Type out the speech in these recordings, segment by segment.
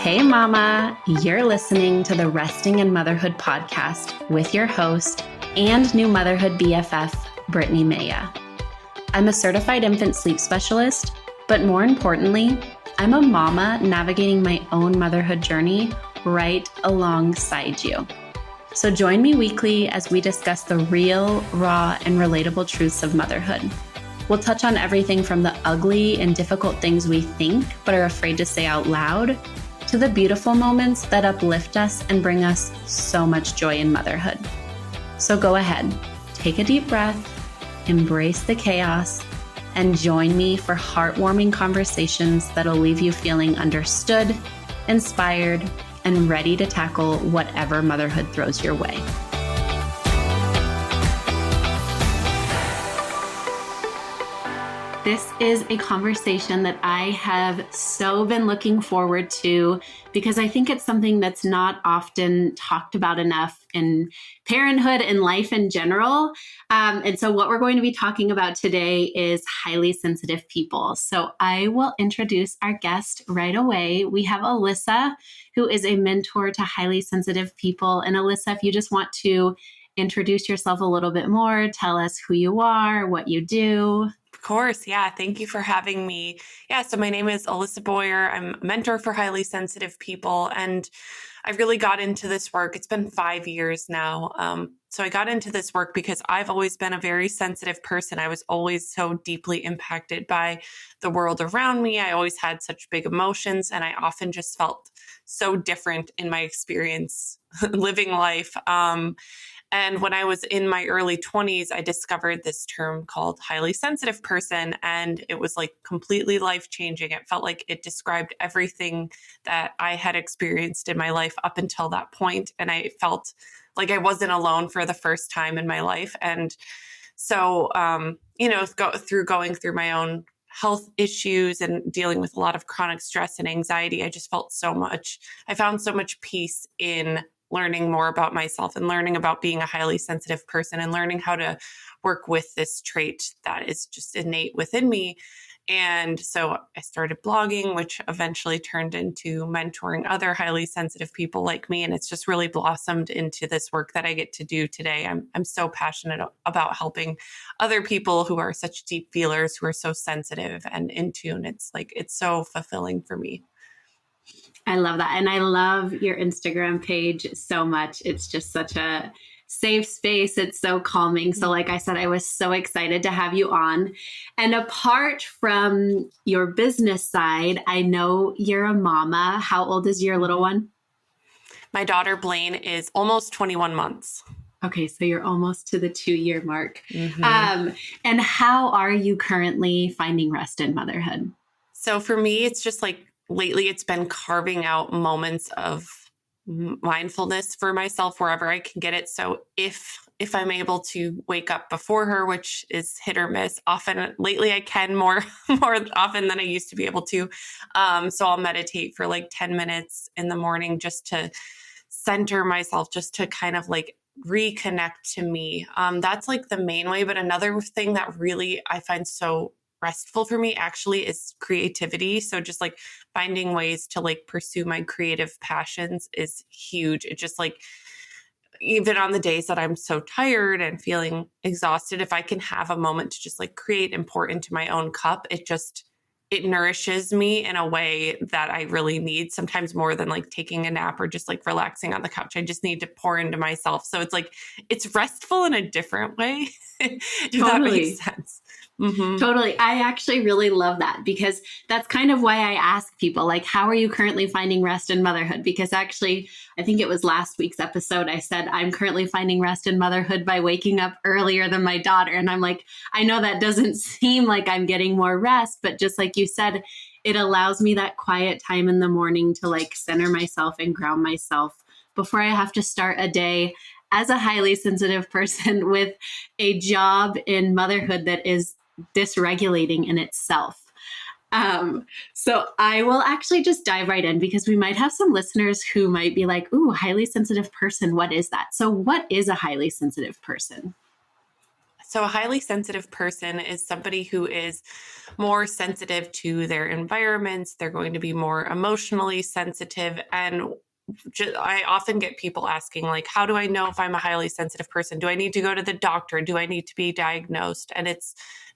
Hey mama, you're listening to the Resting in Motherhood podcast with your host and new motherhood BFF, Brittany Maya. I'm a certified infant sleep specialist, but more importantly, I'm a mama navigating my own motherhood journey right alongside you. So join me weekly as we discuss the real, raw, and relatable truths of motherhood. We'll touch on everything from the ugly and difficult things we think but are afraid to say out loud, to the beautiful moments that uplift us and bring us so much joy in motherhood. So go ahead, take a deep breath, embrace the chaos, and join me for heartwarming conversations that'll leave you feeling understood, inspired, and ready to tackle whatever motherhood throws your way. This is a conversation that I have so been looking forward to because I think it's something that's not often talked about enough in parenthood and life in general. And so what we're going to be talking about today is highly sensitive people. So I will introduce our guest right away. We have Alissa, who is a mentor to highly sensitive people. And Alissa, if you just want to introduce yourself a little bit more, tell us who you are, what you do. Of course. Yeah. Thank you for having me. Yeah. So my name is Alissa Boyer. I'm a mentor for highly sensitive people. And I really got into this work. It's been 5 years now. So I got into this work because I've always been a very sensitive person. I was always so deeply impacted by the world around me. I always had such big emotions, and I often just felt so different in my experience living life. And when I was in my early 20s, I discovered this term called highly sensitive person. And it was like completely life-changing. It felt like it described everything that I had experienced in my life up until that point. And I felt like I wasn't alone for the first time in my life. And so, going through my own health issues and dealing with a lot of chronic stress and anxiety, I found so much peace in learning more about myself and learning about being a highly sensitive person and learning how to work with this trait that is just innate within me. And so I started blogging, which eventually turned into mentoring other highly sensitive people like me. And it's just really blossomed into this work that I get to do today. I'm so passionate about helping other people who are such deep feelers, who are so sensitive and in tune. It's so fulfilling for me. I love that. And I love your Instagram page so much. It's just such a safe space. It's so calming. So like I said, I was so excited to have you on. And apart from your business side, I know you're a mama. How old is your little one? My daughter, Blaine, is almost 21 months. Okay, so you're almost to the 2-year mark. Mm-hmm. And how are you currently finding rest in motherhood? So for me, it's just like, lately, it's been carving out moments of mindfulness for myself wherever I can get it. So if I'm able to wake up before her, which is hit or miss, often lately I can more often than I used to be able to. So I'll meditate for like 10 minutes in the morning just to center myself, just to kind of like reconnect to me. That's like the main way. But another thing that really I find so restful for me actually is creativity. So just like finding ways to like pursue my creative passions is huge. It just like, even on the days that I'm so tired and feeling exhausted, if I can have a moment to just like create and pour into my own cup, it nourishes me in a way that I really need, sometimes more than like taking a nap or just like relaxing on the couch. I just need to pour into myself. So it's like, it's restful in a different way. If that makes sense. Mm-hmm. Totally. I actually really love that because that's kind of why I ask people, like, how are you currently finding rest in motherhood? Because actually, I think it was last week's episode, I said, I'm currently finding rest in motherhood by waking up earlier than my daughter. And I'm like, I know that doesn't seem like I'm getting more rest, but just like you said, it allows me that quiet time in the morning to like center myself and ground myself before I have to start a day as a highly sensitive person with a job in motherhood that is dysregulating in itself. So I will actually just dive right in because we might have some listeners who might be like, ooh, highly sensitive person. What is that? So what is a highly sensitive person? So a highly sensitive person is somebody who is more sensitive to their environments. They're going to be more emotionally sensitive. And I often get people asking, like, how do I know if I'm a highly sensitive person? Do I need to go to the doctor? Do I need to be diagnosed? And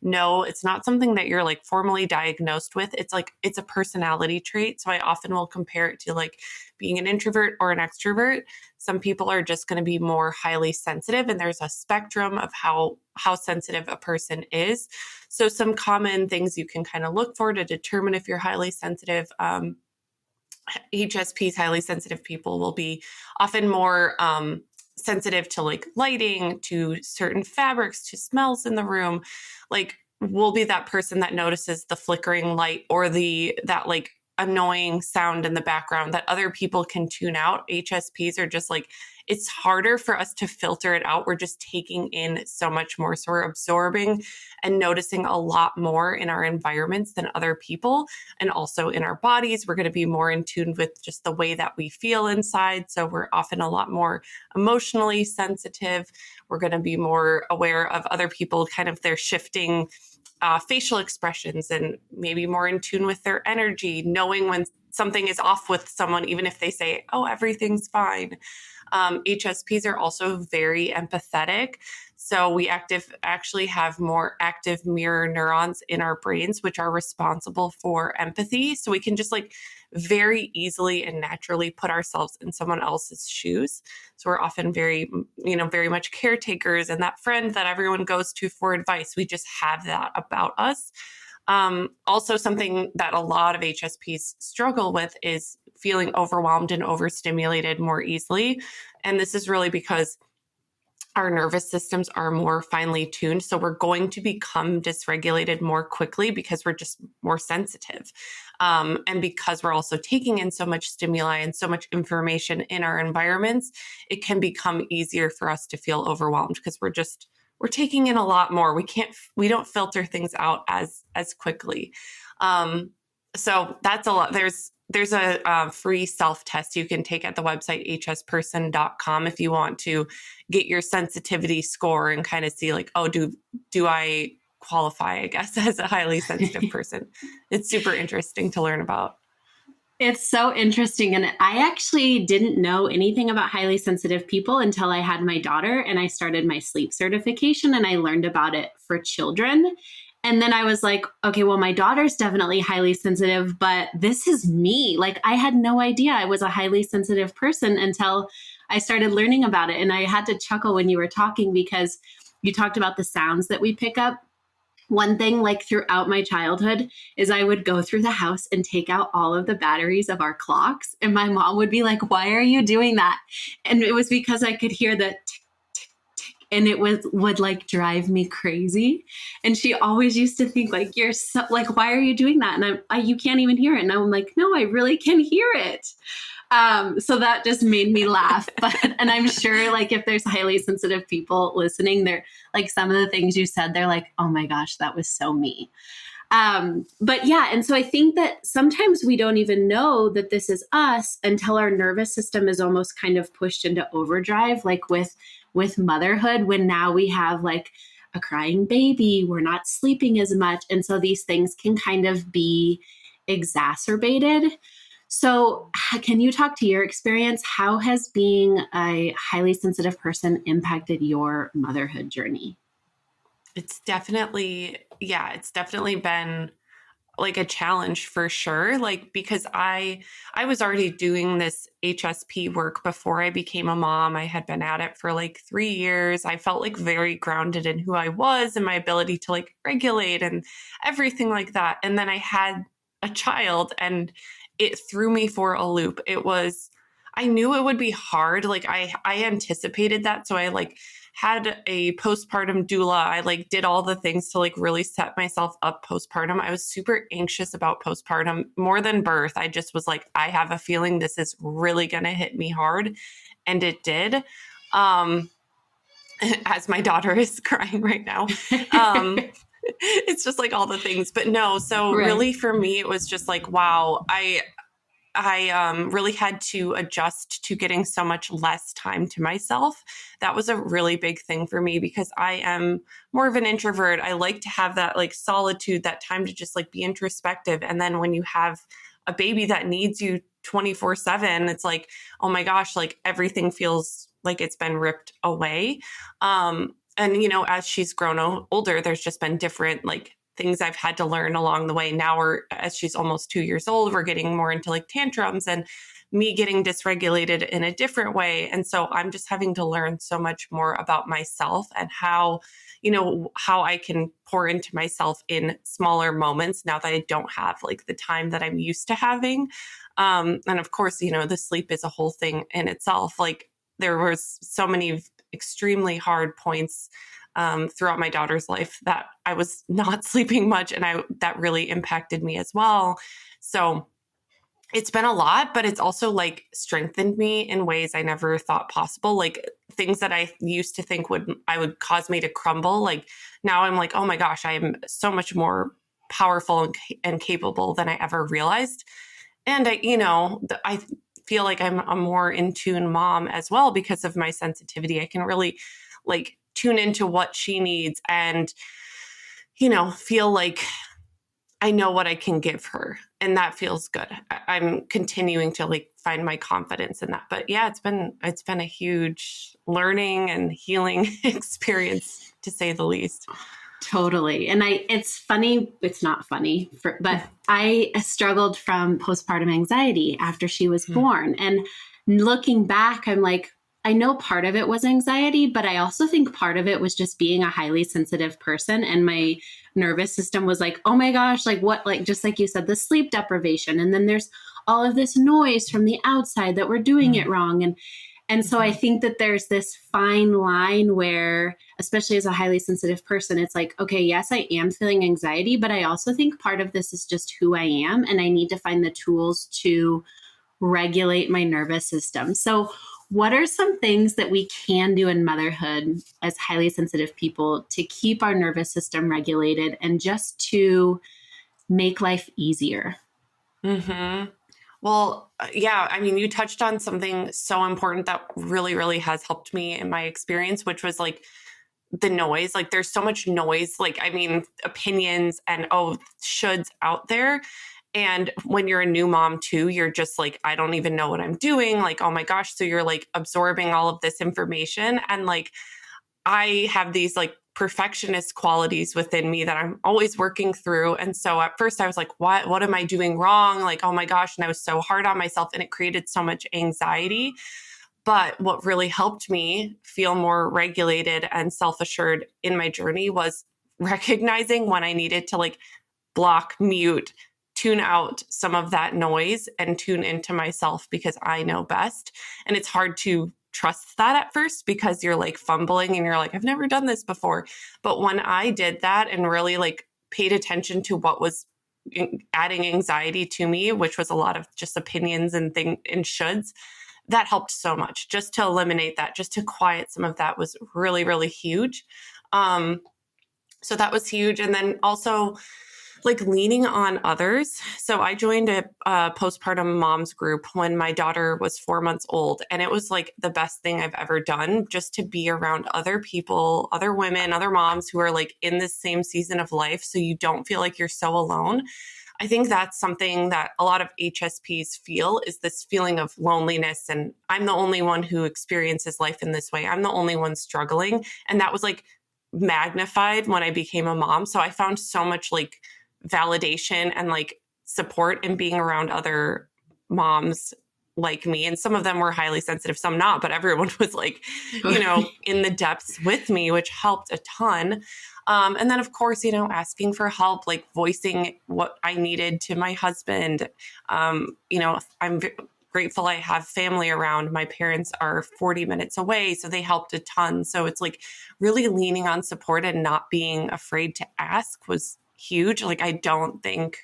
no, it's not something that you're like formally diagnosed with. It's like, it's a personality trait. So I often will compare it to like being an introvert or an extrovert. Some people are just going to be more highly sensitive, and there's a spectrum of how sensitive a person is. So some common things you can kind of look for to determine if you're highly sensitive. HSPs, highly sensitive people, will be often more sensitive to like lighting, to certain fabrics, to smells in the room. Like, we'll be that person that notices the flickering light or that like annoying sound in the background that other people can tune out. HSPs are just like, it's harder for us to filter it out. We're just taking in so much more. So we're absorbing and noticing a lot more in our environments than other people. And also in our bodies, we're going to be more in tune with just the way that we feel inside. So we're often a lot more emotionally sensitive. We're going to be more aware of other people, kind of their shifting facial expressions, and maybe more in tune with their energy, knowing when something is off with someone, even if they say, oh, everything's fine. HSPs are also very empathetic. So we actually have more active mirror neurons in our brains, which are responsible for empathy. So we can just like very easily and naturally put ourselves in someone else's shoes. So we're often very much caretakers, and that friend that everyone goes to for advice. We just have that about us. Also, something that a lot of HSPs struggle with is feeling overwhelmed and overstimulated more easily. And this is really because our nervous systems are more finely tuned. So we're going to become dysregulated more quickly because we're just more sensitive. And because we're also taking in so much stimuli and so much information in our environments, it can become easier for us to feel overwhelmed because we're taking in a lot more. We don't filter things out as quickly. So that's a lot. There's a free self-test you can take at the website hsperson.com if you want to get your sensitivity score and kind of see like, oh, do I qualify, I guess, as a highly sensitive person. It's super interesting to learn about. It's so interesting. And I actually didn't know anything about highly sensitive people until I had my daughter and I started my sleep certification, and I learned about it for children. And then I was like, okay, well, my daughter's definitely highly sensitive, but this is me. Like, I had no idea I was a highly sensitive person until I started learning about it. And I had to chuckle when you were talking because you talked about the sounds that we pick up. One thing, like throughout my childhood, is I would go through the house and take out all of the batteries of our clocks. And my mom would be like, why are you doing that? And it was because I could hear the tick, tick, tick. And it would like drive me crazy. And she always used to think like, you're so like, why are you doing that? And you can't even hear it. And I'm like, no, I really can hear it. So that just made me laugh. And I'm sure like if there's highly sensitive people listening, they're like, some of the things you said, they're like, oh my gosh, that was so me. But yeah. And so I think that sometimes we don't even know that this is us until our nervous system is almost kind of pushed into overdrive, like with motherhood, when now we have like a crying baby, we're not sleeping as much. And so these things can kind of be exacerbated. So can you talk to your experience? How has being a highly sensitive person impacted your motherhood journey? It's definitely been like a challenge for sure. Like, because I was already doing this HSP work before I became a mom. I had been at it for like 3 years. I felt like very grounded in who I was and my ability to like regulate and everything like that. And then I had a child and it threw me for a loop. I knew it would be hard. Like I anticipated that. So I like had a postpartum doula. I like did all the things to like really set myself up postpartum. I was super anxious about postpartum more than birth. I just was like, I have a feeling this is really going to hit me hard. And it did. As my daughter is crying right now. It's just like all the things, but no. So really for me, it was just like, wow, I really had to adjust to getting so much less time to myself. That was a really big thing for me because I am more of an introvert. I like to have that like solitude, that time to just like be introspective. And then when you have a baby that needs you 24/7, it's like, oh my gosh, like everything feels like it's been ripped away. And, you know, as she's grown older, there's just been different like things I've had to learn along the way. Now as she's almost 2 years old, we're getting more into like tantrums and me getting dysregulated in a different way. And so I'm just having to learn so much more about myself and how, you know, how I can pour into myself in smaller moments now that I don't have like the time that I'm used to having. And of course, you know, the sleep is a whole thing in itself. Like there was so many extremely hard points throughout my daughter's life that I was not sleeping much, and that really impacted me as well. So it's been a lot, but it's also like strengthened me in ways I never thought possible. Like things that I used to think would cause me to crumble. Like now I'm like, oh my gosh, I am so much more powerful and capable than I ever realized. And I feel like I'm a more in tune mom as well because of my sensitivity. I can really like tune into what she needs and, you know, feel like I know what I can give her, and that feels good. I'm continuing to like find my confidence in that. But yeah, it's been a huge learning and healing experience, to say the least. Totally. And it's funny, it's not funny, but I struggled from postpartum anxiety after she was born. And looking back, I'm like, I know part of it was anxiety, but I also think part of it was just being a highly sensitive person. And my nervous system was like, oh my gosh, like what, like, just like you said, the sleep deprivation. And then there's all of this noise from the outside that we're doing it wrong. And so I think that there's this fine line where, especially as a highly sensitive person, it's like, okay, yes, I am feeling anxiety, but I also think part of this is just who I am. And I need to find the tools to regulate my nervous system. So what are some things that we can do in motherhood as highly sensitive people to keep our nervous system regulated and just to make life easier? Mm-hmm. Well, yeah, I mean, you touched on something so important that really, really has helped me in my experience, which was like the noise. Like there's so much noise, like, I mean, opinions and shoulds out there. And when you're a new mom too, you're just like, I don't even know what I'm doing. Like, oh my gosh. So you're like absorbing all of this information. And like, I have these like perfectionist qualities within me that I'm always working through. And so at first I was like, what am I doing wrong? Like, oh my gosh. And I was so hard on myself and it created so much anxiety. But what really helped me feel more regulated and self-assured in my journey was recognizing when I needed to like block, mute, tune out some of that noise and tune into myself because I know best. And it's hard to trust that at first because you're like fumbling and you're like, I've never done this before. But when I did that and really like paid attention to what was adding anxiety to me, which was a lot of just opinions and shoulds, that helped so much. Just to eliminate that, just to quiet some of that was really, really huge. So that was huge. And then also like leaning on others. So I joined a postpartum moms group when my daughter was 4 months old. And it was like the best thing I've ever done, just to be around other people, other women, other moms who are like in this same season of life. So you don't feel like you're so alone. I think that's something that a lot of HSPs feel, is this feeling of loneliness. And I'm the only one who experiences life in this way. I'm the only one struggling. And that was like magnified when I became a mom. So I found so much like validation and like support in being around other moms like me. And some of them were highly sensitive, some not, but everyone was like, you know, in the depths with me, which helped a ton. And then of course, you know, asking for help, like voicing what I needed to my husband. You know, I'm grateful I have family around. My parents are 40 minutes away, so they helped a ton. So it's like really leaning on support and not being afraid to ask was huge. Like, I don't think,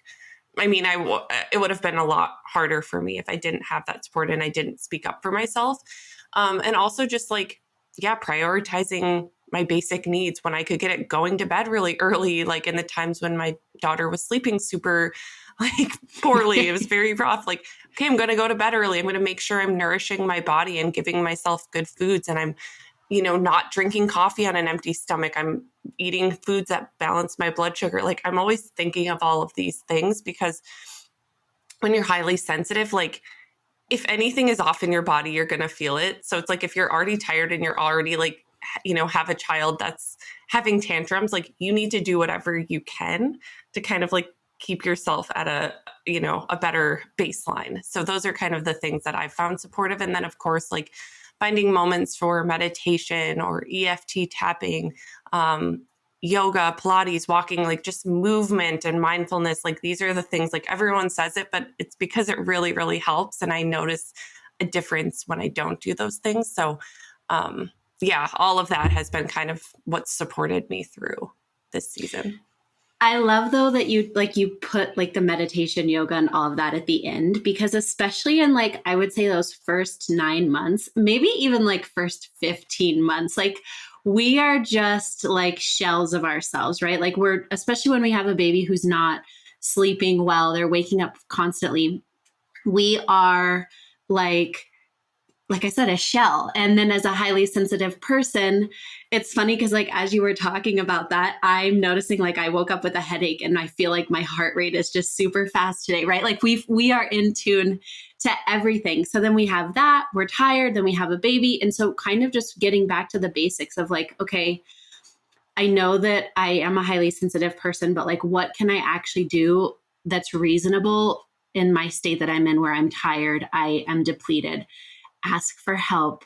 I mean, it would have been a lot harder for me if I didn't have that support and I didn't speak up for myself. And also just like, yeah, prioritizing my basic needs when I could get it, going to bed really early, like in the times when my daughter was sleeping super like poorly. It was very rough. Like, okay, I'm going to go to bed early. I'm going to make sure I'm nourishing my body and giving myself good foods. And I'm, not drinking coffee on an empty stomach. I'm eating foods that balance my blood sugar. Like, I'm always thinking of all of these things, because when you're highly sensitive, like, if anything is off in your body, you're going to feel it. So it's like, if you're already tired and you're already like, have a child that's having tantrums, like, you need to do whatever you can to kind of like keep yourself at a better baseline. So those are kind of the things that I've found supportive. And then of course, like finding moments for meditation or EFT tapping, yoga, Pilates, walking, like just movement and mindfulness. Like, these are the things, like, everyone says it, but it's because it really, really helps. And I notice a difference when I don't do those things. So, all of that has been kind of what supported me through this season. I love though that you put like the meditation, yoga and all of that at the end, because especially in like, I would say those first 9 months, maybe even like first 15 months, like we are just like shells of ourselves, right? Like especially when we have a baby who's not sleeping well, they're waking up constantly. We are like I said, a shell. And then as a highly sensitive person, it's funny because like, as you were talking about that, I'm noticing like I woke up with a headache and I feel like my heart rate is just super fast today, right? Like we are in tune to everything. So then we have that, we're tired, then we have a baby. And so kind of just getting back to the basics of like, okay, I know that I am a highly sensitive person, but like, what can I actually do that's reasonable in my state that I'm in, where I'm tired, I am depleted? Ask for help,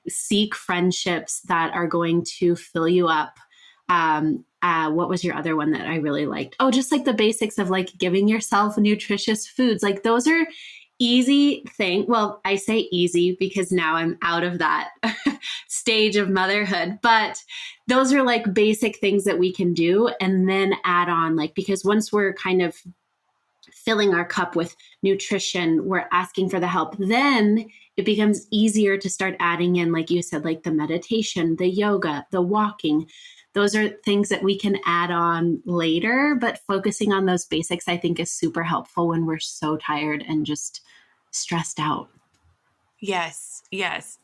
seek friendships that are going to fill you up. What was your other one that I really liked? Oh, just like the basics of like giving yourself nutritious foods. Like those are easy thing. Well, I say easy because now I'm out of that stage of motherhood, but those are like basic things that we can do and then add on, like, because once we're kind of filling our cup with nutrition, we're asking for the help, then it becomes easier to start adding in, like you said, like the meditation, the yoga, the walking. Those are things that we can add on later, but focusing on those basics, I think, is super helpful when we're so tired and just stressed out. Yes,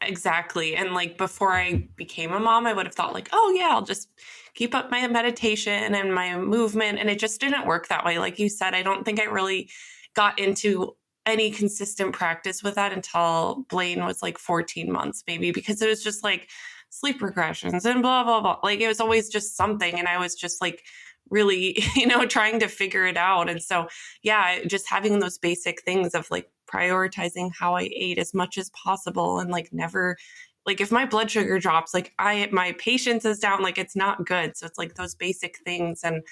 exactly. And like before I became a mom, I would have thought like, oh yeah, I'll just keep up my meditation and my movement. And it just didn't work that way. Like you said, I don't think I really got into any consistent practice with that until Blaine was like 14 months, maybe, because it was just like sleep regressions and blah, blah, blah. Like it was always just something. And I was just like really, trying to figure it out. And so, yeah, just having those basic things of like prioritizing how I ate as much as possible and like never, like if my blood sugar drops, like my patience is down, like it's not good. So it's like those basic things. And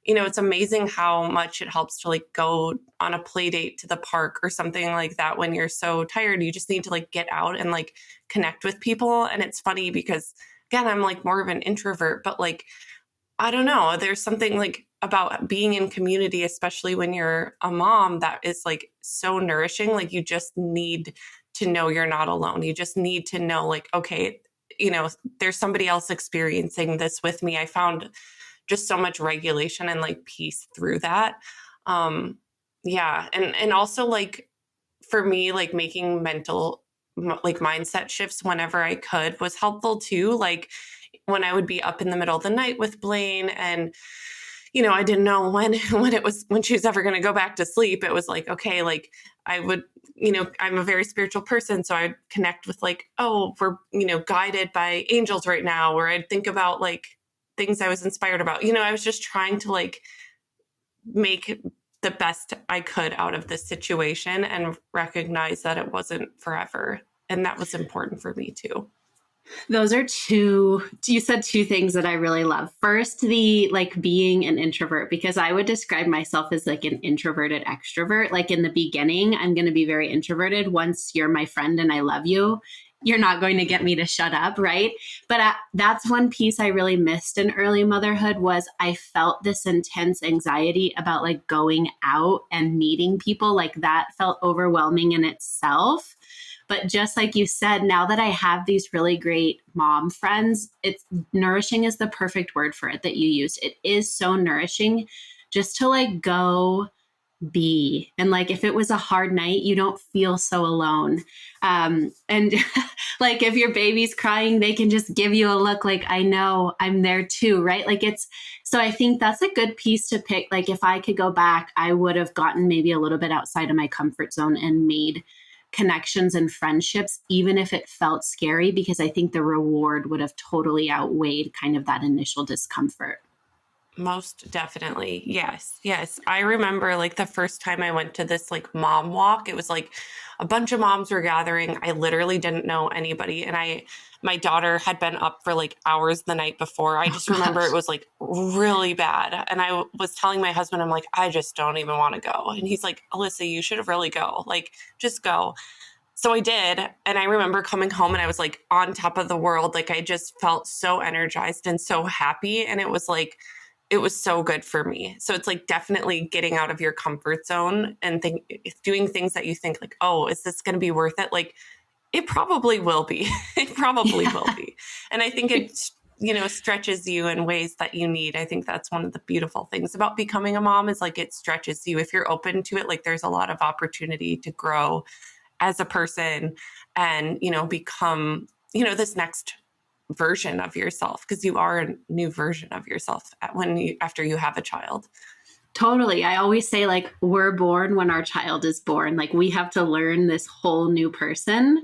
it's amazing how much it helps to like go on a play date to the park or something like that. When you're so tired, you just need to like get out and like connect with people. And it's funny because again, I'm like more of an introvert, but like, I don't know, there's something like about being in community, especially when you're a mom, that is like so nourishing. Like you just need to know you're not alone. You just need to know like, okay, there's somebody else experiencing this with me. I found just so much regulation and like peace through that. Yeah. And also like for me, like making mental like mindset shifts whenever I could was helpful too. Like when I would be up in the middle of the night with Blaine and I didn't know when she was ever going to go back to sleep. It was like, okay, like I would, I'm a very spiritual person. So I'd connect with like, oh, we're, guided by angels right now, or I'd think about like things I was inspired about. I was just trying to like make the best I could out of this situation and recognize that it wasn't forever. And that was important for me too. Those are you said two things that I really love. First, the like being an introvert, because I would describe myself as like an introverted extrovert. Like in the beginning, I'm going to be very introverted. Once you're my friend and I love you, you're not going to get me to shut up, right? But that's one piece I really missed in early motherhood was I felt this intense anxiety about like going out and meeting people. Like that felt overwhelming in itself. But just like you said, now that I have these really great mom friends, it's nourishing is the perfect word for it that you used. It is so nourishing just to like go be. And like, if it was a hard night, you don't feel so alone. And like, if your baby's crying, they can just give you a look like, I know I'm there too, right? Like so I think that's a good piece to pick. Like, if I could go back, I would have gotten maybe a little bit outside of my comfort zone and made connections and friendships, even if it felt scary, because I think the reward would have totally outweighed kind of that initial discomfort. Most definitely. Yes. Yes. I remember like the first time I went to this like mom walk, it was like a bunch of moms were gathering. I literally didn't know anybody. And my daughter had been up for like hours the night before. I just remember it was like really bad. And I was telling my husband, I'm like, I just don't even want to go. And he's like, Alissa, you should really go. Like, just go. So I did. And I remember coming home and I was like on top of the world. Like, I just felt so energized and so happy. And it was like, it was so good for me. So it's like definitely getting out of your comfort zone and doing things that you think like, oh, is this going to be worth it? Like, it probably will be. It probably will be. And I think it, stretches you in ways that you need. I think that's one of the beautiful things about becoming a mom is like, it stretches you. If you're open to it, like there's a lot of opportunity to grow as a person and, become, this next version of yourself, because you are a new version of yourself after you have a child. Totally. I always say like we're born when our child is born. Like we have to learn this whole new person.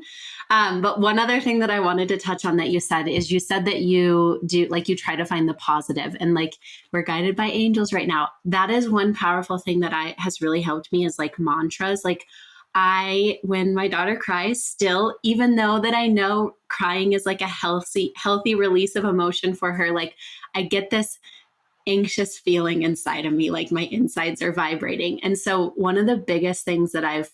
But one other thing that I wanted to touch on that you said that you do like you try to find the positive and like we're guided by angels right now. That is one powerful thing that has really helped me is like mantras. Like when my daughter cries still, even though that I know crying is like a healthy release of emotion for her, like I get this anxious feeling inside of me, like my insides are vibrating. And so one of the biggest things that I've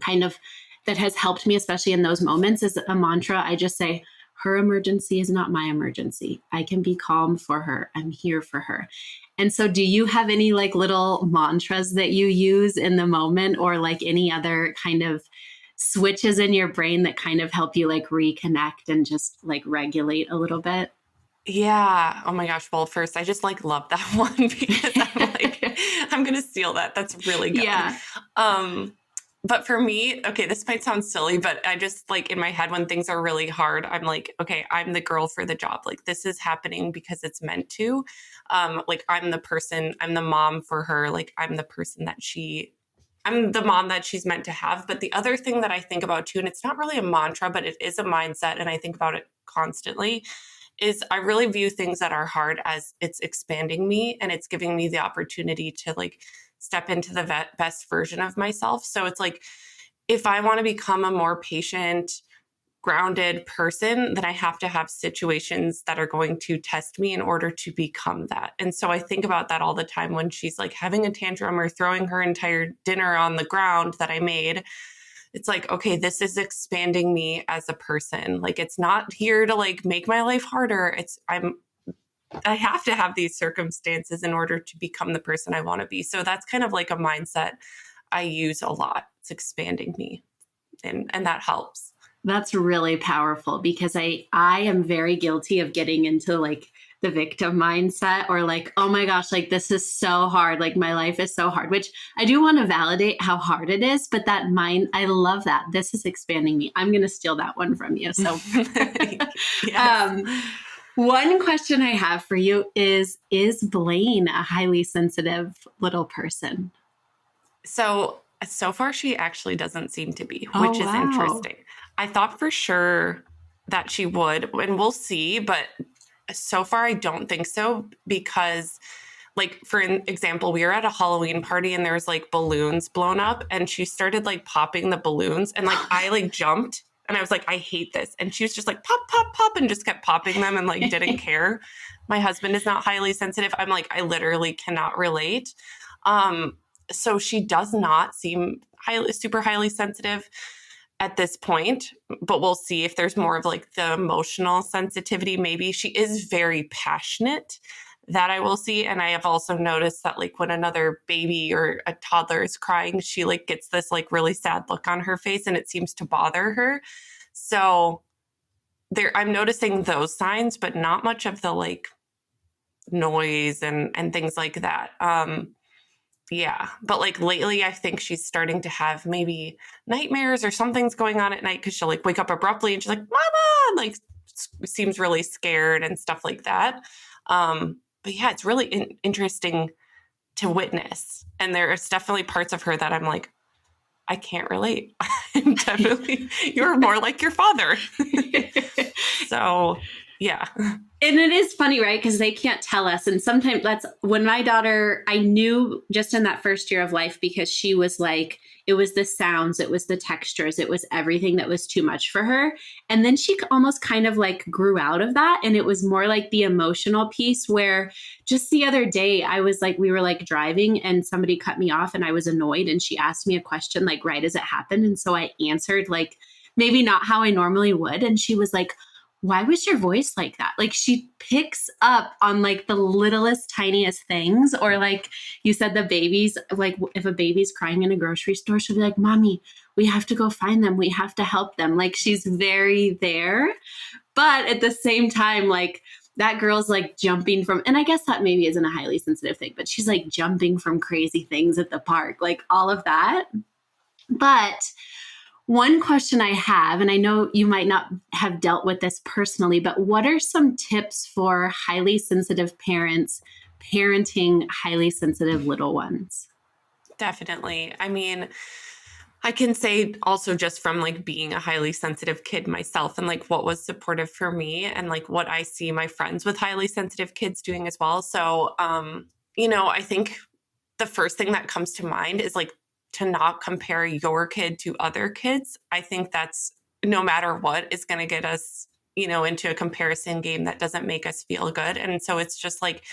that has helped me, especially in those moments, is a mantra. I just say, her emergency is not my emergency. I can be calm for her. I'm here for her. And so do you have any like little mantras that you use in the moment or like any other kind of switches in your brain that kind of help you like reconnect and just like regulate a little bit? Yeah. Oh my gosh. Well, first, I just like love that one because I'm like, I'm going to steal that. That's really good. Yeah. But for me, okay, this might sound silly, but I just like in my head when things are really hard, I'm like, okay, I'm the girl for the job. Like this is happening because it's meant to. Like I'm the mom for her. Like I'm the mom that she's meant to have. But the other thing that I think about too, and it's not really a mantra, but it is a mindset, and I think about it constantly, is I really view things that are hard as it's expanding me and it's giving me the opportunity to like step into the best version of myself. So it's like, if I want to become a more patient, grounded person, then I have to have situations that are going to test me in order to become that. And so I think about that all the time when she's like having a tantrum or throwing her entire dinner on the ground that I made. It's like, okay, this is expanding me as a person. Like, it's not here to like make my life harder. I have to have these circumstances in order to become the person I want to be. So that's kind of like a mindset I use a lot. It's expanding me and that helps. That's really powerful because I am very guilty of getting into like the victim mindset or like, oh my gosh, like this is so hard. Like my life is so hard, which I do want to validate how hard it is. But I love that. This is expanding me. I'm going to steal that one from you. So one question I have for you is Blaine a highly sensitive little person? So far, she actually doesn't seem to be, which is interesting. I thought for sure that she would, and we'll see, but so far I don't think so because, like, for example, we were at a Halloween party and there was like balloons blown up and she started like popping the balloons and like I like jumped and I was like, I hate this. And she was just like, pop, pop, pop, and just kept popping them and like didn't care. My husband is not highly sensitive. I'm like, I literally cannot relate. So she does not seem super highly sensitive at this point, but we'll see if there's more of like the emotional sensitivity. Maybe she is very passionate, that I will see. And I have also noticed that like when another baby or a toddler is crying, she like gets this like really sad look on her face and it seems to bother her. So I'm noticing those signs, but not much of the like noise and things like that. Yeah. But like lately, I think she's starting to have maybe nightmares or something's going on at night because she'll like wake up abruptly and she's like, Mama, like seems really scared and stuff like that. But yeah, it's really interesting to witness. And there's definitely parts of her that I'm like, I can't relate. I'm definitely, you're more like your father. So, yeah. And it is funny, right? Because they can't tell us. And sometimes that's when my daughter, I knew just in that first year of life, because she was like, it was the sounds, it was the textures, it was everything that was too much for her. And then she almost kind of like grew out of that. And it was more like the emotional piece where just the other day I was like, we were like driving and somebody cut me off and I was annoyed. And she asked me a question like right as it happened. And so I answered like, maybe not how I normally would. And she was like, why was your voice like that? Like she picks up on like the littlest, tiniest things. Or like you said, the babies, like if a baby's crying in a grocery store, she'll be like, Mommy, we have to go find them. We have to help them. Like she's very there. But at the same time, like that girl's like jumping from, and I guess that maybe isn't a highly sensitive thing, but she's like jumping from crazy things at the park, like all of that. But one question I have, and I know you might not have dealt with this personally, but what are some tips for highly sensitive parents parenting highly sensitive little ones? Definitely. I mean, I can say also just from like being a highly sensitive kid myself and like what was supportive for me and like what I see my friends with highly sensitive kids doing as well. So, I think the first thing that comes to mind is like to not compare your kid to other kids. I think that's no matter what is going to get us, into a comparison game that doesn't make us feel good. And so it's just like,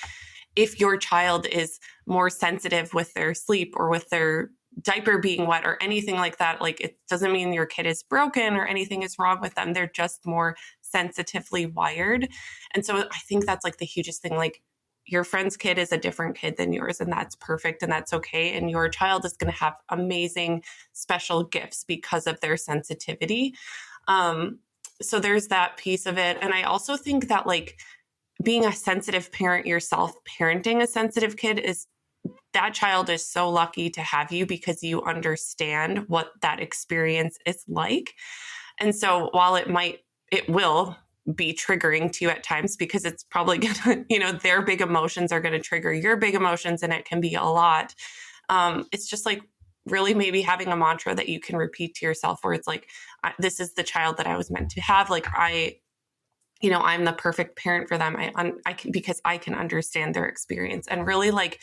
if your child is more sensitive with their sleep or with their diaper being wet or anything like that, like it doesn't mean your kid is broken or anything is wrong with them. They're just more sensitively wired. And so I think that's like the hugest thing. Like your friend's kid is a different kid than yours, and that's perfect and that's okay. And your child is going to have amazing special gifts because of their sensitivity. So there's that piece of it. And I also think that like being a sensitive parent yourself, parenting a sensitive kid that child is so lucky to have you because you understand what that experience is like. And so while it will be triggering to you at times because it's probably going to, their big emotions are going to trigger your big emotions and it can be a lot. It's just like really maybe having a mantra that you can repeat to yourself where it's like, this is the child that I was meant to have. Like I'm the perfect parent for them. I can, because I can understand their experience and really like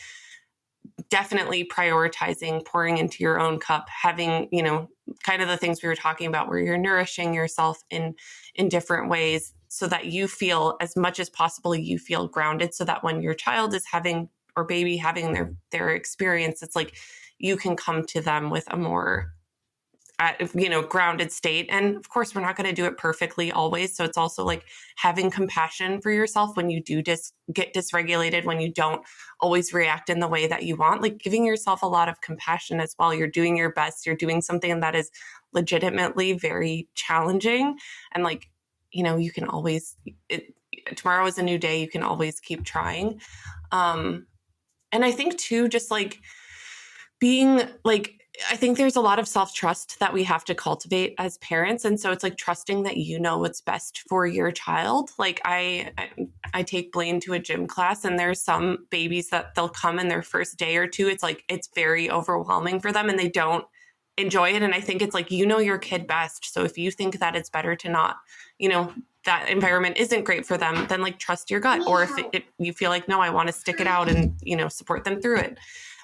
definitely prioritizing pouring into your own cup, having, kind of the things we were talking about where you're nourishing yourself in different ways so that you feel as much as possible, you feel grounded so that when your child is having or baby having their experience, it's like you can come to them with a more grounded state. And of course, we're not going to do it perfectly always. So it's also like having compassion for yourself when you do get dysregulated, when you don't always react in the way that you want, like giving yourself a lot of compassion as well. You're doing your best. You're doing something that is legitimately very challenging. And like, you can always, tomorrow is a new day. You can always keep trying. And I think too, just like being like, I think there's a lot of self-trust that we have to cultivate as parents. And so it's like trusting that you know what's best for your child. Like I take Blaine to a gym class and there's some babies that they'll come in their first day or two. It's like, it's very overwhelming for them and they don't enjoy it. And I think it's like, your kid best. So if you think that it's better to not, that environment isn't great for them, then like trust your gut. Or if you feel like, no, I want to stick it out and, support them through it.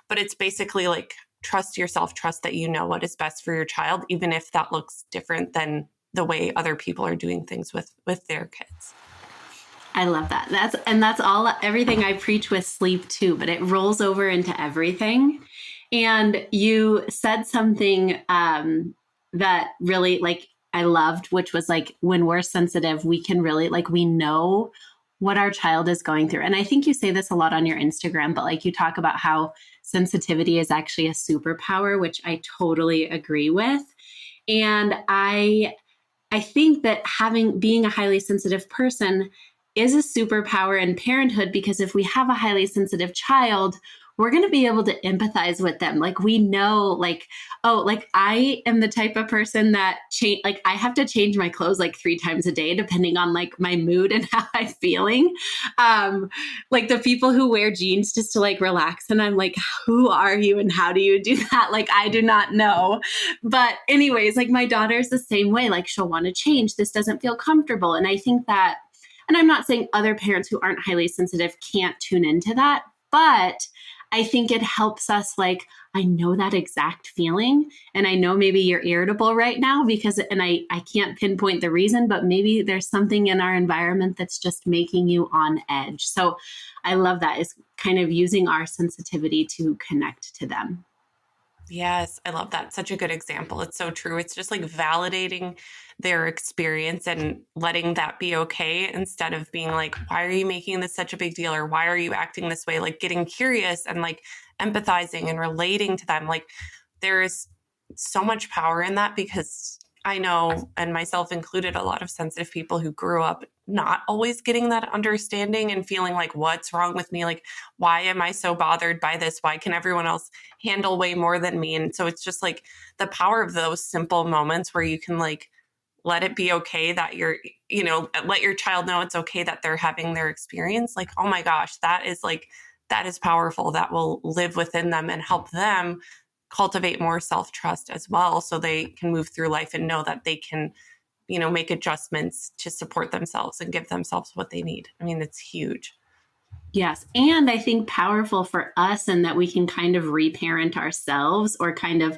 But it's basically like, trust yourself, trust that you know what is best for your child, even if that looks different than the way other people are doing things with their kids. I love that. That's everything I preach with sleep too, but it rolls over into everything. And you said something that really like I loved, which was like when we're sensitive, we can really like we know what our child is going through. And I think you say this a lot on your Instagram, but like you talk about how sensitivity is actually a superpower, which I totally agree with. And I think that being a highly sensitive person is a superpower in parenthood, because if we have a highly sensitive child, we're going to be able to empathize with them. Like we know, like, oh, like I am the type of person that like I have to change my clothes like 3 times a day, depending on like my mood and how I'm feeling. Like the people who wear jeans just to like relax. And I'm like, who are you and how do you do that? Like, I do not know. But anyways, like my daughter's the same way. Like she'll want to change. This doesn't feel comfortable. And I think that, and I'm not saying other parents who aren't highly sensitive can't tune into that, but I think it helps us, like, I know that exact feeling. And I know maybe you're irritable right now because, and I can't pinpoint the reason, but maybe there's something in our environment that's just making you on edge. So I love that, is kind of using our sensitivity to connect to them. Yes, I love that. Such a good example. It's so true. It's just like validating their experience and letting that be okay instead of being like, why are you making this such a big deal? Or why are you acting this way? Like getting curious and like empathizing and relating to them. Like there is so much power in that, because I know, and myself included, a lot of sensitive people who grew up not always getting that understanding and feeling like, what's wrong with me? Like, why am I so bothered by this? Why can everyone else handle way more than me? And so it's just like the power of those simple moments where you can like let it be okay that you're, you know, let your child know it's okay that they're having their experience. Like, oh my gosh, that is powerful. That will live within them and help them cultivate more self-trust as well, so they can move through life and know that they can, you know, make adjustments to support themselves and give themselves what they need. I mean, it's huge. Yes. And I think powerful for us, and that we can kind of reparent ourselves or kind of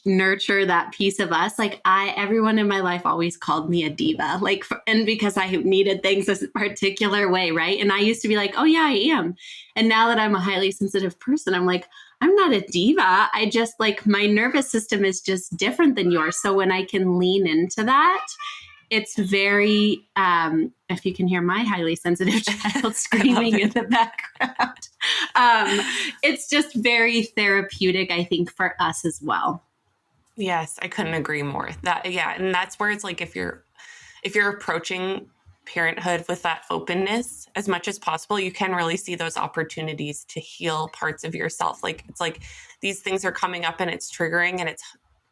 nurture that piece of us. Like everyone in my life always called me a diva, like, and because I needed things a particular way. Right. And I used to be like, oh yeah, I am. And now that I'm a highly sensitive person, I'm like, I'm not a diva. I just like, my nervous system is just different than yours. So when I can lean into that, it's very, if you can hear my highly sensitive child screaming in the background, it's just very therapeutic, I think, for us as well. Yes, I couldn't agree more. And that's where it's like, if you're approaching parenthood with that openness as much as possible, you can really see those opportunities to heal parts of yourself. Like it's like these things are coming up and it's triggering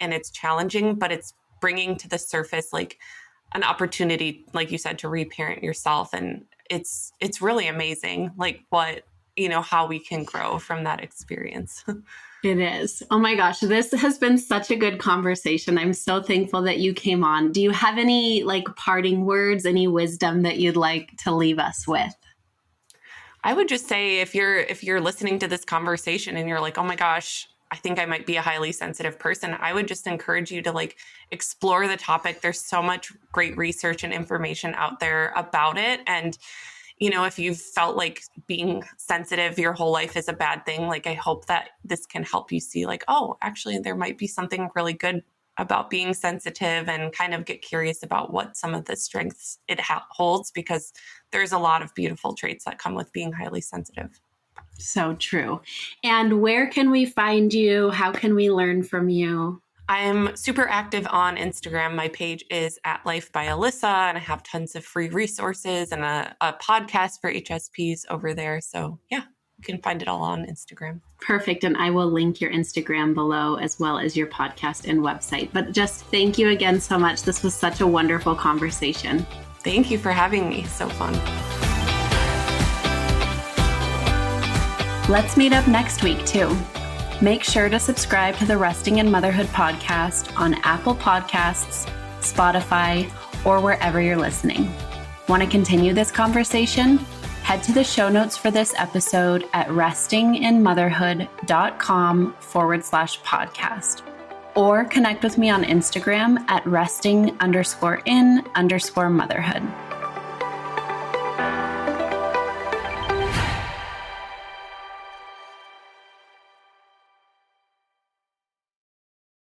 and it's challenging, but it's bringing to the surface like an opportunity, like you said, to reparent yourself. And it's really amazing, like what, you know, how we can grow from that experience. It is. Oh my gosh, this has been such a good conversation. I'm so thankful that you came on. Do you have any like parting words, any wisdom that you'd like to leave us with? I would just say, if you're listening to this conversation and you're like, oh my gosh, I think I might be a highly sensitive person, I would just encourage you to like explore the topic. There's so much great research and information out there about it. And you know, if you've felt like being sensitive your whole life is a bad thing, like I hope that this can help you see like, oh, actually there might be something really good about being sensitive, and kind of get curious about what some of the strengths it holds, because there's a lot of beautiful traits that come with being highly sensitive. So true. And where can we find you? How can we learn from you? I'm super active on Instagram. My page is @Life by Alissa, and I have tons of free resources and a podcast for HSPs over there. So yeah, you can find it all on Instagram. Perfect. And I will link your Instagram below, as well as your podcast and website. But just thank you again so much. This was such a wonderful conversation. Thank you for having me. So fun. Let's meet up next week too. Make sure to subscribe to the Resting in Motherhood podcast on Apple Podcasts, Spotify, or wherever you're listening. Want to continue this conversation? Head to the show notes for this episode at restinginmotherhood.com/podcast, or connect with me on Instagram at resting_in_motherhood.